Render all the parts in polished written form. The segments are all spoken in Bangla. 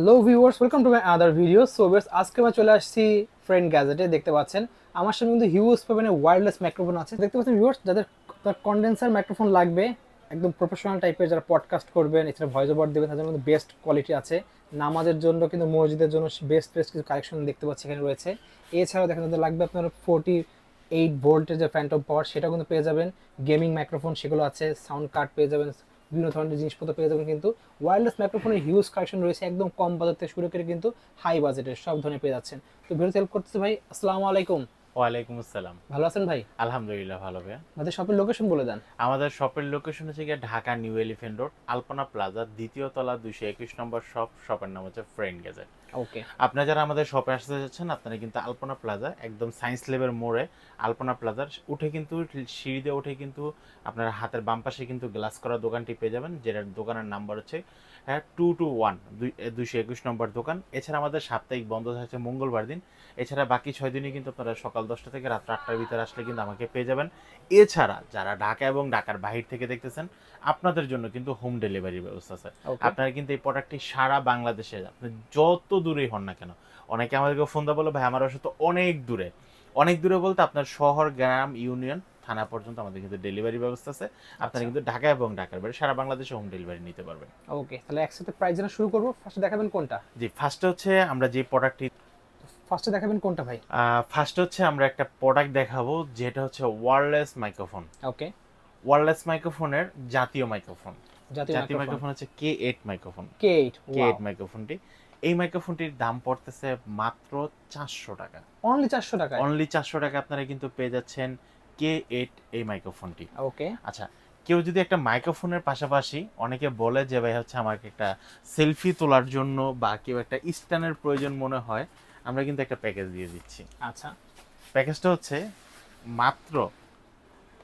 Hello viewers, welcome to my other video. So viewers, আজকে আমরা চলে আসছি ফ্রেন্ড গ্যাজেটে। দেখতে পাচ্ছেন আমার সামনে কিন্তু হিউজ পরিমাণে ওয়্যারলেস মাইক্রোফোন আছে। দেখতে পাচ্ছেন ভিউয়ার্স, যাদের কন্ডেন্সার মাইক্রোফোন লাগবে, একদম প্রফেশনাল টাইপের, যারা পডকাস্ট করবেন, এছাড়া ভয়েস ওভার দেবেন, তাদের মধ্যে বেস্ট কোয়ালিটি আছে। নামাজের জন্য কিন্তু মসজিদের জন্য বেস্ট বেস্ট কিছু কালেকশন দেখতে পাচ্ছি এখানে রয়েছে। এছাড়াও দেখেন যাদের লাগবে আপনার 48 ভোল্টের যে ফ্যান্টম পাওয়ার, সেটাও কিন্তু পেয়ে যাবেন। গেমিং মাইক্রোফোন সেগুলো আছে, সাউন্ড কার্ড পেয়ে যাবেন, বিভিন্ন ধরনের জিনিসপত্র পেয়ে যাবেন। কিন্তু ওয়্যারলেস মাইক্রোফোনের হিউজ কালেকশন রয়েছে, একদম কম বাজেট থেকে শুরু করে কিন্তু হাই বাজেটের সব ধরনের পেয়ে যাচ্ছেন। তো ভিডিও হেল্প করতেছে ভাই। আসসালামু আলাইকুম। ওয়ালাইকুম আসসালাম। ভালো আছেন ভাই? আলহামদুলিল্লাহ ভালো ভাইয়া। আমাদের শপের লোকেশন বলে দেন। আমাদের শপের লোকেশন হচ্ছে গিয়ে ঢাকা নিউ এলিফ্যান্ট রোড, আলপনা প্লাজা, দ্বিতীয় তলা, 221 নম্বর শপ। শপের নাম হচ্ছে ফ্রেন্ড গ্যাজেট। ওকে। আপনারা যারা আমাদের শপে আসতে যাচ্ছেন, আপনারা কিন্তু আলপনা প্লাজা, একদম সায়েন্স ল্যাবের মোড়ে আলপনা প্লাজার উঠে কিন্তু সিঁড়ি দিয়ে উঠে কিন্তু আপনার হাতের বাম পাশে কিন্তু গ্লাস করা দোকানটি পেয়ে যাবেন, যেটার দোকানের নাম্বার হচ্ছে 221, 221 নম্বর দোকান। এছাড়া আমাদের সাপ্তাহিক বন্ধ থাকছে মঙ্গলবার দিন। এছাড়া বাকি 6 দিনই কিন্তু আপনারা সকাল 10টা থেকে রাত 8টার ভিতরে আসলে কিন্তু আমাকে পেয়ে যাবেন। এছাড়া যারা ঢাকা এবং ঢাকার বাহির থেকে দেখতেছেন, আপনাদের জন্য কিন্তু হোম ডেলিভারির ব্যবস্থা আছে। আপনারা কিন্তু এই প্রোডাক্টটি সারা বাংলাদেশে, আপনি যত দূরেই হন না কেন, অনেকে আমাদেরকে ফোন দিয়ে বলে ভাই আমার বাসা তো অনেক দূরে। অনেক দূরে বলতে আপনার শহর, গ্রাম, ইউনিয়ন, থানা পর্যন্ত আমাদের কিন্তু ডেলিভারি ব্যবস্থা আছে। আপনারা কিন্তু ঢাকা এবং ঢাকার বাইরে সারা বাংলাদেশে হোম ডেলিভারি নিতে পারবেন। ওকে, তাহলে একসাথে প্রাইস জানা শুরু করবো। ফার্স্টে দেখাবেন কোনটা? জি, ফার্স্টে হচ্ছে আমরা যে প্রোডাক্টটি ফার্স্টে দেখাবেন কোনটা ভাই? ফার্স্ট হচ্ছে আমরা একটা প্রোডাক্ট দেখাবো, যেটা হচ্ছে ওয়্যারলেস মাইক্রোফোন। ওকে। ওয়্যারলেস মাইক্রোফোনের জাতীয় মাইক্রোফোন। জাতীয় জাতীয় মাইক্রোফোন মাইক্রোফোন হচ্ছে K8 মাইক্রোফোন। K8। K8 মাইক্রোফোনটি, এই মাইক্রোফোনটির দাম পড়তেছে মাত্র 400 টাকা। অনলি 400 টাকায়? অনলি 400 টাকা আপনারা কিন্তু পেয়ে যাচ্ছেন K8 এই মাইক্রোফোনটি। ওকে। আচ্ছা, কেউ যদি একটা মাইক্রোফোনের পাশাপাশি, অনেকে বলে যে ভাই হচ্ছে আমাকে একটা সেলফি তোলার জন্য বা কেউ একটা স্ট্যান্ডের প্রয়োজন মনে হয়, আমরা কিন্তু একটা প্যাকেজ দিয়ে দিচ্ছি। আচ্ছা। প্যাকেজটা হচ্ছে মাত্র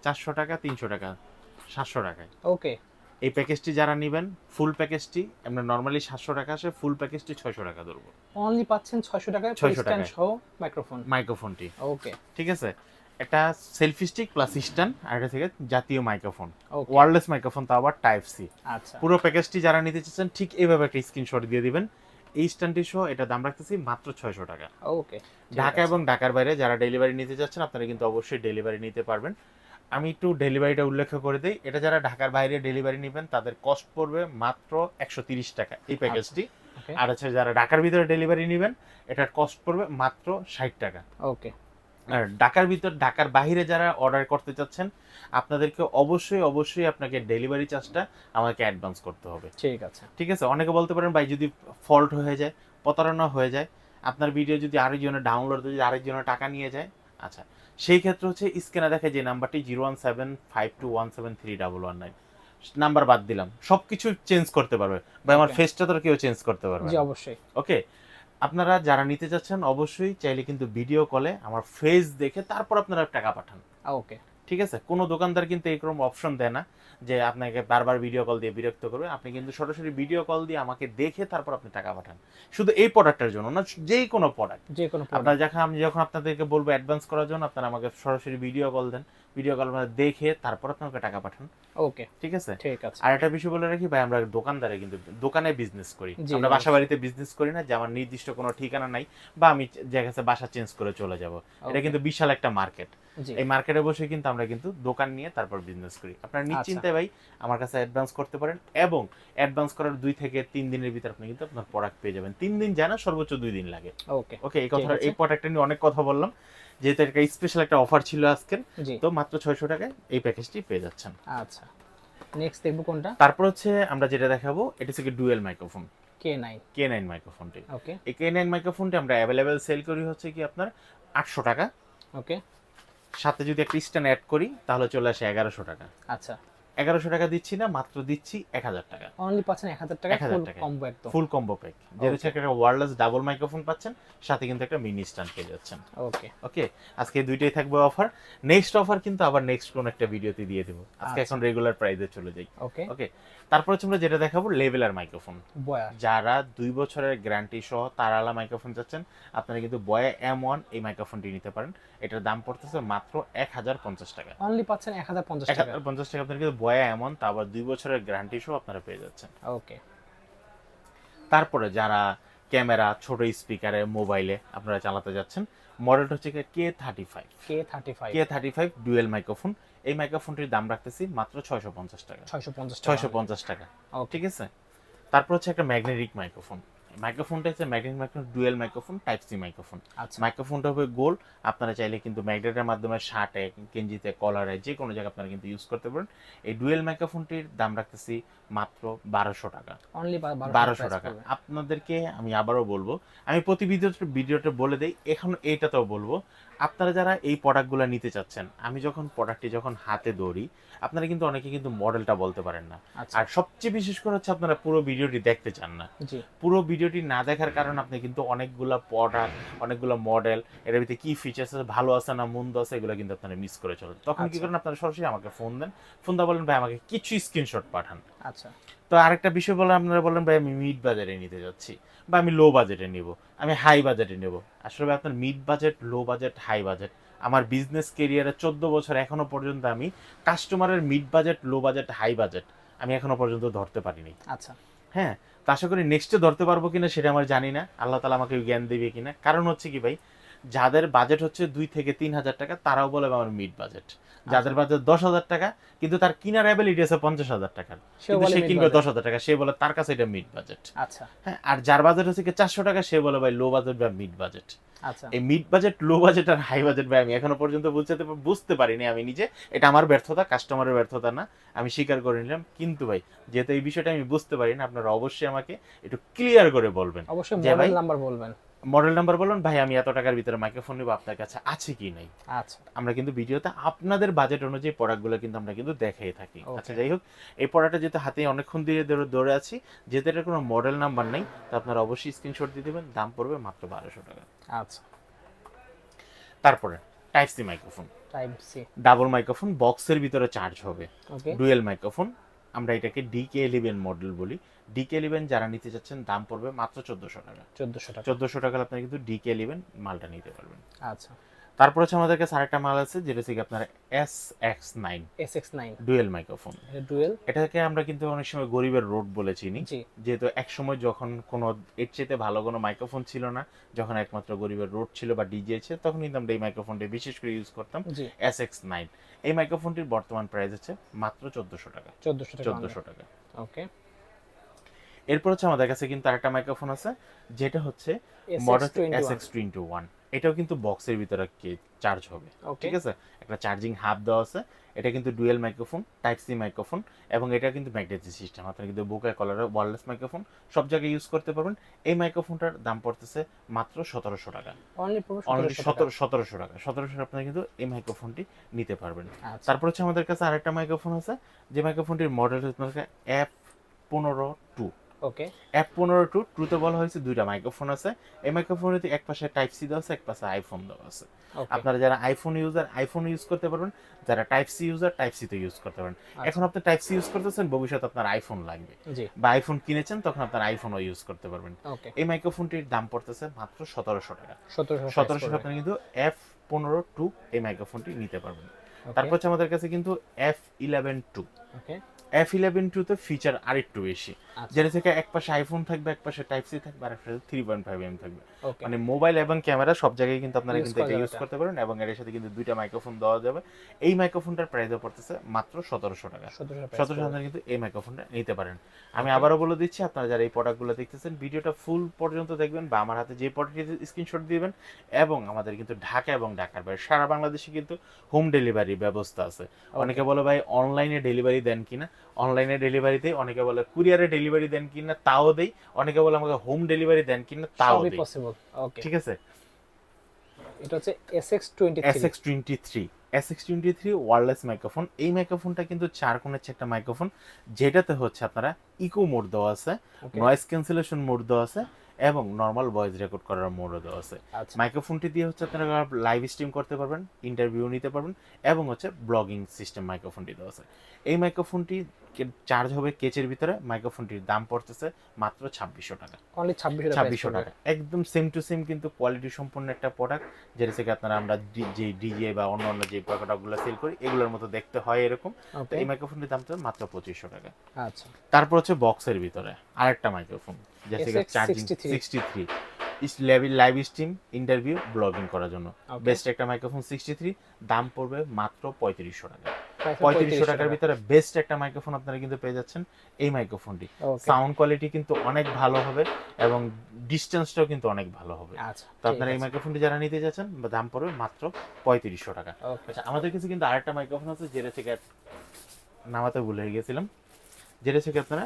400 টাকা, 300 টাকা, 700 টাকায়। ওকে। এই প্যাকেজটি যারা নেবেন, ফুল প্যাকেজটি আমরা নর্মালি 700 টাকা আসে, ফুল প্যাকেজটি 600 টাকা ধরবো। অনলি পাচ্ছেন 600 টাকায় 600 স্ট্যান্ড টাকায় সহ মাইক্রোফোন। মাইক্রোফোনটি। ওকে। ঠিক আছে, একটা সেলফি স্টিক প্লাস স্ট্যান্ড, আর এটা থেকে জাতীয় মাইক্রোফোন, ওকে। ওয়্যারলেস মাইক্রোফোন, তা আবার টাইপ সি। আচ্ছা। পুরো প্যাকেজটি যারা নিতে চাচ্ছেন ঠিক এইভাবে একটা স্ক্রিনশট দিয়ে দিবেন। এই স্ট্যান্ডটি সহ এটা দাম রাখতেছি মাত্র 600 টাকা। ওকে। ঢাকা এবং ঢাকার বাইরে যারা ডেলিভারি নিতে চাচ্ছেন, আপনারা কিন্তু অবশ্যই ডেলিভারি নিতে পারবেন। আমি একটু ডেলিভারিটা উল্লেখ করে দিই। এটা যারা ঢাকার বাইরে ডেলিভারি নেবেন, তাদের কস্ট পড়বে মাত্র 130 টাকা এই প্যাকেজটি। ওকে। আর হচ্ছে যারা ঢাকার ভিতরে ডেলিভারি নেবেন, এটার কস্ট পড়বে মাত্র 60 টাকা। ওকে। আর ঢাকার ভিতর, ঢাকার বাইরে যারা অর্ডার করতে চাচ্ছেন, আপনাদেরকে অবশ্যই অবশ্যই আপনাকে ডেলিভারি চার্জটা আমাকে অ্যাডভান্স করতে হবে। ঠিক আছে। ঠিক আছে, অনেকে বলতে পারেন ভাই যদি ফল্ট হয়ে যায়, প্রতারণা হয়ে যায়, আপনার ভিডিও যদি আরেকজনের ডাউনলোড যদি আরেকজনের টাকা নিয়ে যায়, আচ্ছা, সেই ক্ষেত্রে হচ্ছে স্ক্রিনে দেখে যে নাম্বারটি 01752173119 নাম্বার বাদ দিলাম, সবকিছু চেঞ্জ করতে পারবে ভাই, আমার ফেসটা তো কেউ চেঞ্জ করতে পারবে জি না। অবশ্যই। ওকে, আপনারা যারা নিতে চাচ্ছেন অবশ্যই চাইলে কিন্তু ভিডিও কলে আমার ফেস দেখে তারপর আপনারা টাকা পাঠান। ওকে। ঠিক আছে, কোনো দোকানদার কিন্তু এরকম অপশন দেয় না যে আপনাকে বারবার ভিডিও কল দিয়ে বিরক্ত করবে। আপনি কিন্তু সরাসরি ভিডিও কল দিয়ে আমাকে দেখে তারপর আপনি টাকা পাঠান। শুধু এই প্রোডাক্টের জন্য না, যেই কোনো প্রোডাক্ট যে কোনো আপনার, আমি যখন আপনাদেরকে বলবো অ্যাডভান্স করার জন্য, আপনারা আমাকে সরাসরি ভিডিও কল দেন, ভিডিও কল দেখে তারপর আপনাকে টাকা পাঠান। ওকে। ঠিক আছে। ঠিক আছে। আর একটা বিষয় বলে রাখি ভাই, আমরা দোকানদারে কিন্তু দোকানে বিজনেস করি, জি, আমরা বাসা অবশ্যই। বাড়িতে বিজনেস করি না যে আমার নির্দিষ্ট কোনো ঠিকানা নাই বা আমি জায়গাতে বাসা চেঞ্জ করে চলে যাব। এটা ওকে। কিন্তু বিশাল একটা মার্কেট। জি। এই মার্কেটে বসে কিন্তু আমরা কিন্তু দোকান নিয়ে তারপর বিজনেস করি। আপনারা আচ্ছা। নিশ্চিন্তে ভাই আমার কাছে অ্যাডভান্স করতে পারেন, এবং অ্যাডভান্স করার 2 থেকে 3 দিনের ভিতর আপনি কিন্তু আপনার প্রোডাক্ট পেয়ে যাবেন। 3 দিন যায় না, সর্বোচ্চ 2 দিন লাগে। ওকে। ওকে, এই কথা, ঠিক আছে। এই প্রোডাক্টটা নিয়ে অনেক কথা বললাম, যেহেতু একটা স্পেশাল একটা অফার ছিল আজকের, জি। তো মাত্র 600 টাকায় এই প্যাকেজটি পেয়ে যাচ্ছেন। আচ্ছা, নেক্সট দেখবো কোনটা? তারপর হচ্ছে আমরা যেটা দেখাবো, এটা হচ্ছে ডুয়েল মাইক্রোফোন, K9। K9 মাইক্রোফোনটি। ওকে। এই K9 মাইক্রোফোনটি আমরা অ্যাভেলেবেল সেল করি হচ্ছে কি আপনার 800 টাকা। ওকে। সাথে যদি একটা স্ট্যান্ড অ্যাড করি তাহলে চলে আসে 1100 টাকা। আচ্ছা। 1100 টাকা দিচ্ছি না, মাত্র দিচ্ছি 1000 টাকা। অনলি পাচ্ছেন 1000 টাকা 1000 ফুল টাকা কম্বো একদম। ফুল কম্বো প্যাক, যেটা হচ্ছে একটা ওয়্যারলেস ডাবল মাইক্রোফোন পাচ্ছেন, সাথে কিন্তু একটা মিনি স্ট্যান্ড পেয়ে যাচ্ছেন। ওকে। ওকে, আজকে দুইটাই থাকবে অফার। নেক্সট অফার কিন্তু আবার নেক্সট কোন একটা ভিডিওতে দিয়ে দেবো। আজকে এখন রেগুলার প্রাইসে চলে যাই। ওকে। ওকে, তারপর হচ্ছে আমরা যেটা দেখাবো লেভেলার মাইক্রোফোন। বয়া। যারা 2 বছরের গ্যারান্টি সহ তারালা মাইক্রোফোন চাচ্ছেন, আপনারা কিন্তু বয়া M1 এই মাইক্রোফোনটি নিতে পারেন। এটার দাম পড়তেছে মাত্র 1050 টাকা। অনলি পাচ্ছেন 1050 টাকা। 1050 টাকা আপনারা কিন্তু বয়া M1, তা আবার 2 বছরের গ্যারান্টি সহ আপনারা পেয়ে যাচ্ছেন। ওকে। তারপরে যারা ক্যামেরা, ছোট স্পিকারে, মোবাইলে আপনারা চালাতে যাচ্ছেন, মডেলটা হচ্ছে K35 K35 ডুয়েল মাইক্রোফোন। এই মাইক্রোফোনটির দাম রাখতেছি মাত্র 650 টাকা। 650 টাকা, ঠিক আছে। তারপর হচ্ছে একটা ম্যাগনেটিক মাইক্রোফোন। মাইক্রোফোনটা হচ্ছে magnetic microphone, dual microphone, type C microphone. মাইক্রোফোনটা হবে গোল, আপনারা চাইলে কিন্তু ম্যাগনেটের মাধ্যমে শার্টে, গেঞ্জিতে, কলারে, যে কোনো জায়গায় আপনারা কিন্তু ইউজ করতে পারেন। এই ডুয়েল মাইক্রোফোনটির দাম রাখতেছি মাত্র 1200 টাকা। অনলি 1200 টাকা। আপনাদেরকে আমি আবারও বলবো, আমি প্রতি ভিডিওতে বলে দেই, এখন এইটাতেও বলবো, আপনারা যারা এই প্রোডাক্টগুলো নিতে চাচ্ছেন, আমি যখন প্রোডাক্টটি যখন হাতে ধরি, আপনারা কিন্তু অনেকে কিন্তু মডেলটা বলতে পারেন না। আর সবচেয়ে বিশেষ করে হচ্ছে আপনারা পুরো ভিডিওটি দেখতে চান না। পুরো ভিডিওটি না দেখার কারণে আপনি কিন্তু অনেকগুলো প্রোডাক্ট, অনেকগুলো মডেল, এর ভিতরে কি ফিচার্স আছে, ভালো আছে না মন্দ আছে, এগুলো কিন্তু আপনারা মিস করে চলেন। তখন কি করেন, আপনারা সরাসরি আমাকে ফোন দেন, ফোন দা বলেন ভাই আমাকে কিছু স্ক্রিনশট পাঠান। আচ্ছা। তো আরেকটা বিষয় বলে আপনারা বলেন ভাই আমি মিড বাজেটে নিতে যাচ্ছি, বা আমি লো বাজেটে নিব, আমি হাই বাজেটে নেব। আসলে আপনার mid budget, low budget, high budget, আমার বিজনেস কেরিয়ারে 14 বছর এখনো পর্যন্ত আমি কাস্টমারের mid budget, low budget, high budget আমি এখনো পর্যন্ত ধরতে পারিনি। আচ্ছা। হ্যাঁ, তো আশা করি নেক্সটে ধরতে পারবো কিনা সেটা আমার জানি না, আল্লাহ তাআলা আমাকে জ্ঞান দেবে কিনা। কারণ হচ্ছে কি ভাই, যাদের বাজেট হচ্ছে 2 থেকে 3000 টাকা তারাও বলে আমার মিড বাজেট। যাদের বাজেট 10,000 টাকা কিন্তু তার কিনার অ্যাবিলিটি আছে 50,000 টাকার, কিন্তু সে কিনবে 10,000 টাকা, সে বলে তার কাছে এটা মিড বাজেট। আচ্ছা। হ্যাঁ, আর যার বাজেট হচ্ছে 400 টাকা সে বলে ভাই লো বাজেট বা মিড বাজেট। আচ্ছা। এই মিড বাজেট, লো বাজেট আর হাই বাজেট ভাই আমি এখনো পর্যন্ত বুঝতে পারিনি আমি নিজে। এটা আমার ব্যর্থতা, কাস্টমারের ব্যর্থতা না, আমি স্বীকার করে নিলাম। কিন্তু ভাই যেহেতু এই বিষয়টা আমি বুঝতে পারি না, আপনারা অবশ্যই আমাকে একটু ক্লিয়ার করে বলবেন। অবশ্যই মডেল নাম্বার বলবেন। মডেল নাম্বার বলুন ভাই, আমি এত টাকার ভিতরে মাইক্রোফোন নিব, আপনার কাছে আছে কি নাই। আচ্ছা। আমরা কিন্তু ভিডিওতে আপনাদের বাজেট অনুযায়ী প্রোডাক্টগুলো কিন্তু আমরা কিন্তু দেখাই থাকি। আচ্ছা, যাই হোক, এই প্রোডাক্টটা যেহেতু হাতে অনেকক্ষণ দিয়ে ধরে আছি, যেহেতু এটার কোনো মডেল নাম্বার নেই, তো আপনারা অবশ্যই স্ক্রিনশট দিয়ে দেবেন। দাম পড়বে মাত্র 1200 টাকা। আচ্ছা। তারপরে type C microphone, double microphone, বক্সের ভিতরে চার্জ হবে, ডুয়েল মাইক্রোফোন। আমরা এটাকে DK11 মডেল বলি। DK11 যারা নিতে চাচ্ছেন দাম পড়বে মাত্র 1400 টাকা। 1400 টাকা আপনারা কিন্তু DK11 মালটা নিতে পারবেন। আচ্ছা। তারপর হচ্ছে আমাদের কাছে আরেকটা মাল আছে, যেটা হচ্ছে আপনার SX9 ডুয়েল মাইক্রোফোন। এটাকে আমরা কিন্তু অনেক সময় গরিবের রোড বলে চিনি, যেহেতু এক সময় যখন কোনো এর চেয়ে ভালো কোনো মাইক্রোফোন ছিল না, যখন একমাত্র গরিবের রোড ছিল বা ডিজে ছিল, তখন কিন্তু আমরা এই মাইক্রোফোনটি বিশেষ করে ইউজ করতাম, SX9। এই মাইক্রোফোনটির বর্তমান প্রাইস হচ্ছে মাত্র 1400 টাকা। 1400 টাকা। ওকে। এরপর হচ্ছে আমাদের কাছে কিন্তু আরেকটা মাইক্রোফোন আছে, যেটা হচ্ছে মডেল SX21। এটাও কিন্তু বক্সের ভিতরে চার্জ হবে, ঠিক আছে। একটা চার্জিং হাব দেওয়া আছে। এটা কিন্তু dual microphone, type C microphone, এবং এটা কিন্তু ম্যাগনেটিক সিস্টেম। আপনারা কিন্তু বুকে কলারে ওয়্যারলেস মাইক্রোফোন সব জায়গায় ইউজ করতে পারবেন। এই মাইক্রোফোনটার দাম পড়তেছে মাত্র 1700 টাকা। অনলি 1700 টাকা। 1700 আপনারা কিন্তু এই মাইক্রোফোনটি নিতে পারবেন। তারপর হচ্ছে আমাদের কাছে আরেকটা মাইক্রোফোন আছে, যে মাইক্রোফোনটির মডেল হচ্ছে F15 ওকে। F15 টুতে বলা হয়েছে দুইটা মাইক্রোফোন আছে। এই মাইক্রোফোনের এক পাশে টাইপ সি দেওয়া আছে, এক পাশে আইফোন দেওয়া আছে। আপনারা যারা আইফোন ইউজার আইফোন ইউজ করতে পারবেন, যারা type C user type C তে ইউজ করতে পারবেন। এখন আপনি টাইপ সি ইউজ করতেছেন, ভবিষ্যতে আপনার আইফোন লাগবে, বা আইফোন কিনেছেন, তখন আপনার আইফোনও ইউজ করতে পারবেন। এই মাইক্রোফোনটির দাম পড়তেছে মাত্র 1700 টাকা। 1700 আপনারা কিন্তু F15 এই মাইক্রোফোনটি নিতে পারবেন। তারপর হচ্ছে আমাদের কাছে কিন্তু F11 ওকে। F11 তে ফিচার আরেকটু বেশি, যেটা থেকে এক পাশে আইফোন থাকবে, এক পাশে টাইপ সি থাকবে, আর একটা 3.5mm থাকবে। মানে মোবাইল এবং ক্যামেরা সব জায়গায় কিন্তু আপনারা কিন্তু এটা ইউজ করতে পারেন, এবং এর সাথে কিন্তু দুইটা মাইক্রোফোন দেওয়া যাবে। এই মাইক্রোফোনটার প্রাইস পড়তেছে মাত্র 1700 টাকা। 1700 আপনারা কিন্তু এই মাইক্রোফোনটা নিতে পারেন। আমি আবারও বলে দিচ্ছি, আপনারা যারা এই প্রোডাক্টগুলো দেখতেছেন, ভিডিওটা ফুল পর্যন্ত দেখবেন, বা আমার হাতে যে প্রোডাক্টের স্ক্রিনশট দিবেন। এবং আমাদের কিন্তু ঢাকা এবং ঢাকার বাইরে সারা বাংলাদেশে কিন্তু হোম ডেলিভারি ব্যবস্থা আছে। অনেকে বলে ভাই অনলাইনে ডেলিভারি দেন কিনা, অনলাইনে ডেলিভারি দেই। অনেকে বলে কুরিয়ারে ডেলিভারি দেন কিনা, তাও দেই। অনেকে বলে আমাকে হোম ডেলিভারি দেন কিনা, তাও দেই। ঠিক আছে। এটা হচ্ছে SX23 ওয়্যারলেস মাইক্রোফোন। এই মাইক্রোফোনটা কিন্তু 4 কোণের একটা মাইক্রোফোন, যেটাতে হচ্ছে আপনারা ইকো মোড দেওয়া আছে, নয়েজ ক্যান্সেলেশন মোড দেওয়া আছে, এবং নরমাল ভয়েস রেকর্ড করার মোডও দেওয়া আছে। মাইক্রোফোনটি দিয়ে হচ্ছে আপনারা লাইভ স্ট্রিম করতে পারবেন, ইন্টারভিউ নিতে পারবেন, এবং হচ্ছে ব্লগিং সিস্টেম মাইক্রোফোনটি দেওয়া আছে। এই মাইক্রোফোনটি চার্জ হবে কেচের ভিতরে, মাইক্রোফোনটির দাম পড়তেছে মাত্র 2600 টাকা। অনলি 2600 টাকা, একদম সেম টু সেম কিন্তু কোয়ালিটি সম্পন্ন একটা প্রোডাক্ট, যেটা থেকে আপনারা আমরা যে ডিজে বা অন্য যে প্রোডাক্টগুলো সেল করি এগুলোর মতো দেখতে হয় এরকম। তো এই মাইক্রোফোনটির দাম তো মাত্র 2500 টাকা। আচ্ছা, তারপর হচ্ছে বক্সের ভিতরে আরেকটা মাইক্রোফোন, যেটা থেকে charging 63 live stream, interview, blogging করার জন্য বেস্ট একটা মাইক্রোফোন 63, দাম পড়বে মাত্র 3500 টাকা। 3500 টাকার ভিতরে বেস্ট একটা মাইক্রোফোন আপনারা কিন্তু পেয়ে যাচ্ছেন এই মাইক্রোফোনটি। সাউন্ড কোয়ালিটি কিন্তু অনেক ভালো হবে এবং ডিসটেন্সটাও কিন্তু অনেক ভালো হবে। তো আপনারা এই মাইক্রোফোনটি যারা নিতে যাচ্ছেন দাম পড়বে মাত্র 3500 টাকা। আচ্ছা, আমাদের কাছে কিন্তু আরেকটা মাইক্রোফোন আছে যেটা থেকে নামাতে ভুলে গেছিলাম, যেটা থেকে আপনারা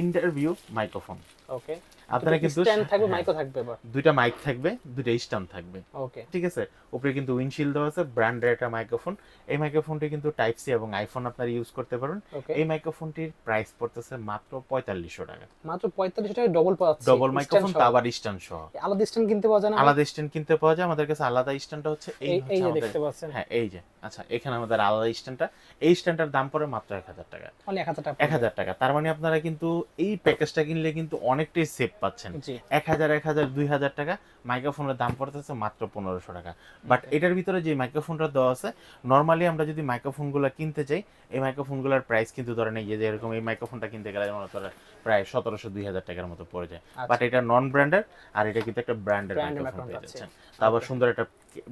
ইন্টারভিউ মাইক্রোফোন। ওকে, আপনারা কিন্তু স্ট্যান্ড থাকবে, মাইকও থাকবে, দুইটা মাইক থাকবে, দুইটা স্ট্যান্ড থাকবে। ওকে, ঠিক আছে, উপরে কিন্তু উইন্ডশিল্ড দেওয়া আছে, ব্র্যান্ডের একটা মাইক্রোফোন। এই মাইক্রোফোনটি কিন্তু টাইপ সি এবং আইফোন আপনারা ইউজ করতে পারেন। এই মাইক্রোফোনটির প্রাইস পড়তেছে মাত্র 4500 টাকা। মাত্র 4500 টাকা ডবল পাচ্ছি, ডবল মাইক্রোফোন, তা আবার স্ট্যান্ড সহ। আলাদা স্ট্যান্ড কিনতে পাওয়া যায় না? আলাদা স্ট্যান্ড কিনতে পাওয়া যায়, আমাদের কাছে আলাদা স্ট্যান্ডটা হচ্ছে এই যে দেখতে পাচ্ছেন। হ্যাঁ, এই যে। আচ্ছা, এখানে আমাদের আলাদা স্ট্যান্ডটা, এই স্ট্যান্ডটার দাম পড়ে মাত্র 1000 টাকা। অনলি 1000 টাকা। 1000 টাকা, তার মানে আপনারা কিন্তু এই প্যাকেজটা কিনলে কিন্তু অনেকটাই সেভ পাচ্ছেন। 1000 2000 টাকা মাইক্রোফোনের দাম পড়তেছে মাত্র 1500 টাকা। বাট এটার ভিতরে যে মাইক্রোফোনটা দেওয়া আছে, নরমালি আমরা যদি মাইক্রোফোনগুলো কিনতে চাই, এই মাইক্রোফোনগুলোর প্রাইস কিন্তু ধরেন এই যে এরকম এই মাইক্রোফোনটা কিনতে গেলে মনে করেন প্রায় 1700-2000 টাকার মতো পড়ে যায়। বাট এটা নন ব্র্যান্ডেড, আর এটা কিন্তু একটা ব্র্যান্ডেড মাইক্রোফোন পেয়ে যাচ্ছেন। তারপর সুন্দর একটা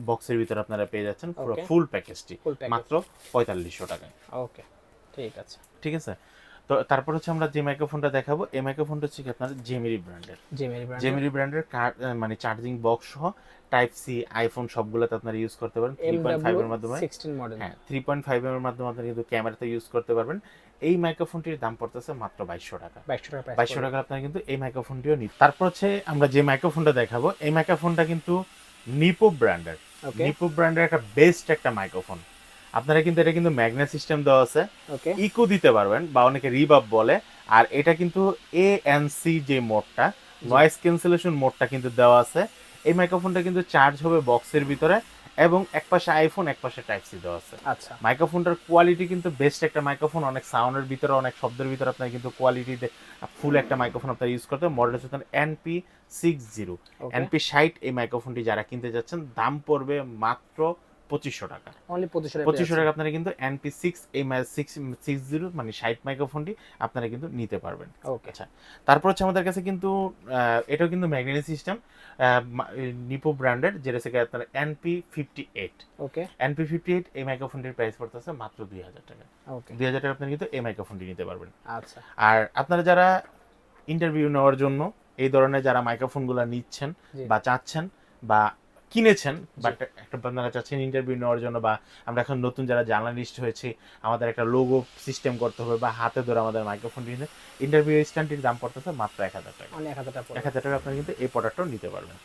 বক্সের ভিতরে আপনারা পেয়ে যাচ্ছেন পুরো ফুল প্যাকেজটি মাত্র 4500 টাকায়। ওকে, ঠিক আছে, ঠিক আছে। তো তারপর হচ্ছে আমরা যে মাইক্রোফোনটা দেখাবো, এই মাইক্রোফোনটা হচ্ছে আপনার জেমিরি ব্র্যান্ডের মানে চার্জিং বক্স সহ টাইপ সি, আইফোন সবগুলোতে আপনারা ইউজ করতে পারেন। 3.5 এর মাধ্যমে, 16 মডেল। হ্যাঁ, 3.5 এর মাধ্যমে আপনারা কিন্তু ক্যামেরাতে ইউজ করতে পারবেন। এই মাইক্রোফোনটির দাম পড়তেছে মাত্র 2200 টাকা। 2200 টাকা আপনারা কিন্তু এই মাইক্রোফোনটিও নিতে। তারপর হচ্ছে আমরা যে মাইক্রোফোনটা দেখাবো, এই মাইক্রোফোনটা কিন্তু নিপো ব্র্যান্ডের। নিপো ব্র্যান্ডের একটা বেস্ট একটা মাইক্রোফোন। আপনারা কিন্তু এটা কিন্তু ম্যাগনেট সিস্টেম দেওয়া আছে, ইকো দিতে পারবেন বা অনেকে রিভার্ব বলে। আর এটা কিন্তু ANC যে মোডটা, নয়েজ ক্যান্সেলেশন মোডটা কিন্তু দেওয়া আছে। এই মাইক্রোফোনটা কিন্তু চার্জ হবে বক্সের ভিতরে এবং এক পাশে আইফোন, এক পাশে টাইপ সি দেওয়া আছে। আচ্ছা, মাইক্রোফোনটার কোয়ালিটি কিন্তু বেস্ট একটা মাইক্রোফোন, অনেক সাউন্ডের ভিতরে, অনেক শব্দের ভিতরে আপনারা কিন্তু কোয়ালিটি ফুল একটা মাইক্রোফোন আপনারা ইউজ করতে। মডেল হচ্ছে NP60 NP60। এই মাইক্রোফোনটি যারা কিনতে যাচ্ছেন দাম পড়বে মাত্র 2500 টাকা। অনলি 2500 টাকা আপনারা কিন্তু NP6 এই 660 মানে 60 মাইক্রোফোনটি আপনারা কিন্তু নিতে পারবেন। ওকে, আচ্ছা, তারপর হচ্ছে আমাদের কাছে কিন্তু এটাও কিন্তু ম্যাগনেটিক সিস্টেম, নিপো ব্র্যান্ডের, যেটা থেকে আপনারা NP58। ওকে, NP58 এই মাইক্রোফোনটির প্রাইস পড়তেছে মাত্র 2000 টাকা। ওকে, 2000 টাকা আপনারা কিন্তু এই মাইক্রোফোনটি নিতে পারবেন। আচ্ছা, আর আপনারা যারা ইন্টারভিউ নেওয়ার জন্য এই ধরনের যারা মাইক্রোফোনগুলো নিচ্ছেন বা চাচ্ছেন বা কিনেছেন, বাট একটা আপনারা চাচ্ছেন ইন্টারভিউ নেওয়ার জন্য, বা আমরা এখন নতুন যারা জার্নালিস্ট হয়েছি, আমাদের একটা লোগো সিস্টেম করতে হবে বা হাতে ধরে আমাদের মাইক্রোফোনটি নিয়ে ইন্টারভিউ স্ট্যান্ডটির দাম পড়তেছে মাত্র 1000 টাকা। 1000 টাকা আপনারা কিন্তু এই প্রোডাক্টটাও নিতে পারবেন।